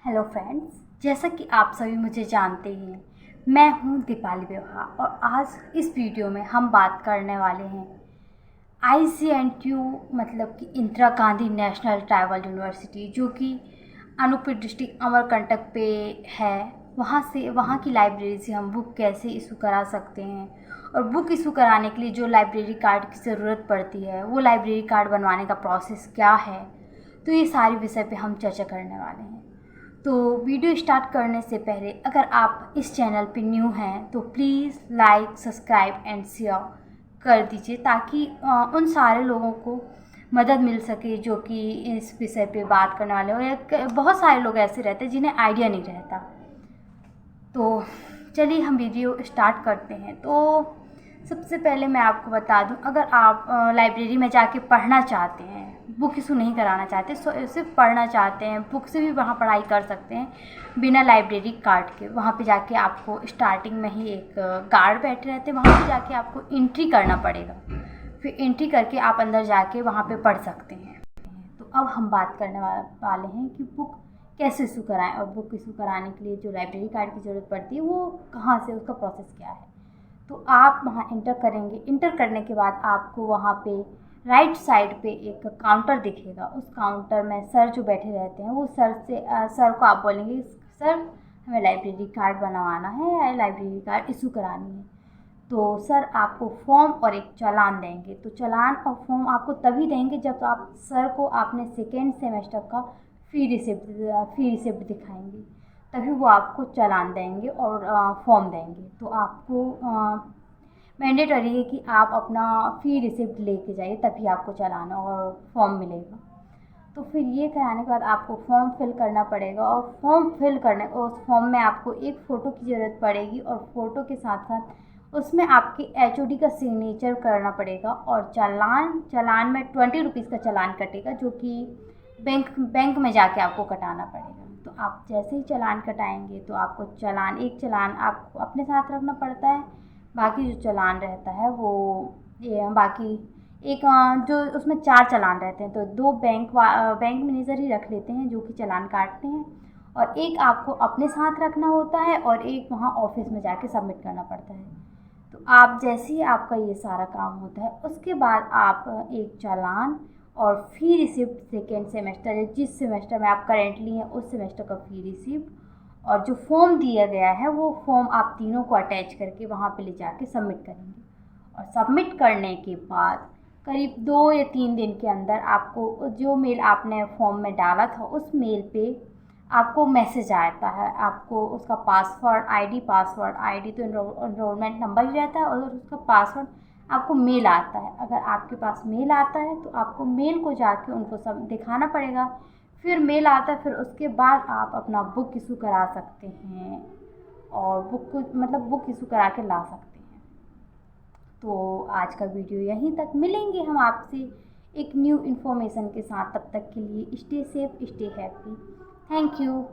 Hello friends, जैसा कि आप सभी मुझे जानते हैं, मैं हूं दीपाली बेवा और आज इस वीडियो में हम बात करने वाले हैं ICNTU मतलब कि Indira Gandhi national tribal university, जो कि अनूपपुर डिस्ट्रिक्ट अमरकंटक पे है। वहाँ की लाइब्रेरी से हम बुक कैसे इशू करा सकते हैं और बुक इशू कराने के लिए जो लाइब्रेरी कार्ड की ज़रूरत पड़ती है वो लाइब्रेरी कार्ड बनवाने का प्रोसेस क्या है, तो ये सारे विषय पे हम चर्चा करने वाले हैं। तो वीडियो स्टार्ट करने से पहले अगर आप इस चैनल पे न्यू हैं तो please like, subscribe and share कर दीजिए, ताकि उन सारे लोगों को मदद मिल सके जो कि इस विषय पे बात करने वाले हो। बहुत सारे लोग ऐसे रहते हैं जिन्हें आइडिया नहीं रहता। तो चलिए हम वीडियो स्टार्ट करते हैं। तो सबसे पहले मैं आपको बता दूं, अगर आप लाइब्रेरी में जाके पढ़ना चाहते हैं, बुक इशू नहीं कराना चाहते, सिर्फ पढ़ना चाहते हैं, बुक से भी वहाँ पढ़ाई कर सकते हैं बिना लाइब्रेरी कार्ड के। वहाँ पे जाके आपको स्टार्टिंग में ही एक गार्ड बैठे रहते हैं, वहाँ पे जाके आपको एंट्री करना पड़ेगा। फिर एंट्री करके आप अंदर जाके वहाँ पे पढ़ सकते हैं। तो अब हम बात करने वाले हैं कि बुक कैसे इशू कराएं, और बुक इशू कराने के लिए जो लाइब्रेरी कार्ड की ज़रूरत पड़ती है वो कहाँ से, उसका प्रोसेस क्या है। तो आप वहाँ इंटर करेंगे। इंटर करने के बाद आपको वहाँ पे राइट साइड पे एक काउंटर दिखेगा। उस काउंटर में सर जो बैठे रहते हैं, वो सर को आप बोलेंगे, सर हमें लाइब्रेरी कार्ड बनवाना है या लाइब्रेरी कार्ड इशू करानी है। तो सर आपको फॉर्म और एक चालान देंगे। तो चालान और फॉर्म आपको तभी देंगे जब आप सर को आपने सेकेंड सेमेस्टर का फ़ी रिसिप्ट दिखाएंगे, तभी वो आपको चालान देंगे और फॉर्म देंगे। तो आपको मैंडेटरी है कि आप अपना फ़ी रिसिप्ट लेके जाइए, तभी आपको चालान और फॉर्म मिलेगा। तो फिर ये कराने के बाद आपको फॉर्म फिल करना पड़ेगा, और फॉर्म फिल करने उस फॉर्म में आपको एक फ़ोटो की ज़रूरत पड़ेगी, और फ़ोटो के साथ साथ उसमें आपके HOD का सिग्नेचर करना पड़ेगा। और चालान में 20 रुपीज़ का चालान कटेगा, जो कि बैंक में जाके आपको कटाना पड़ेगा। तो आप जैसे ही चालान कटाएंगे तो आपको एक चालान आपको अपने साथ रखना पड़ता है। बाकी जो चालान रहता है वो बाकी एक जो उसमें 4 चालान रहते हैं, तो 2 बैंक मैनेजर ही रख लेते हैं जो कि चालान काटते हैं, और एक आपको अपने साथ रखना होता है और एक वहाँ ऑफिस में जाके सबमिट करना पड़ता है। तो आप जैसे ही आपका ये सारा काम होता है, उसके बाद आप एक चालान और फ़ी रिसिप्ट सेकेंड सेमेस्टर या जिस सेमेस्टर में आप करेंटली हैं उस सेमेस्टर का फ़ी रिसिप्ट और जो फॉर्म दिया गया है वो फॉर्म आप तीनों को अटैच करके वहाँ पे ले जाके सबमिट करेंगे। और सबमिट करने के बाद करीब 2 या 3 दिन के अंदर आपको जो मेल आपने फॉर्म में डाला था उस मेल पे आपको मैसेज आता है। आपको उसका पासवर्ड आईडी तो एनरोलमेंट नंबर ही रहता है, और उसका पासवर्ड आपको मेल आता है। अगर आपके पास मेल आता है तो आपको मेल को जाके उनको सब दिखाना पड़ेगा। फिर मेल आता है, फिर उसके बाद आप अपना बुक इशू करा सकते हैं और बुक इशू करा के ला सकते हैं। तो आज का वीडियो यहीं तक। मिलेंगे हम आपसे एक न्यू इन्फॉर्मेशन के साथ। तब तक के लिए stay safe, stay happy. Thank you.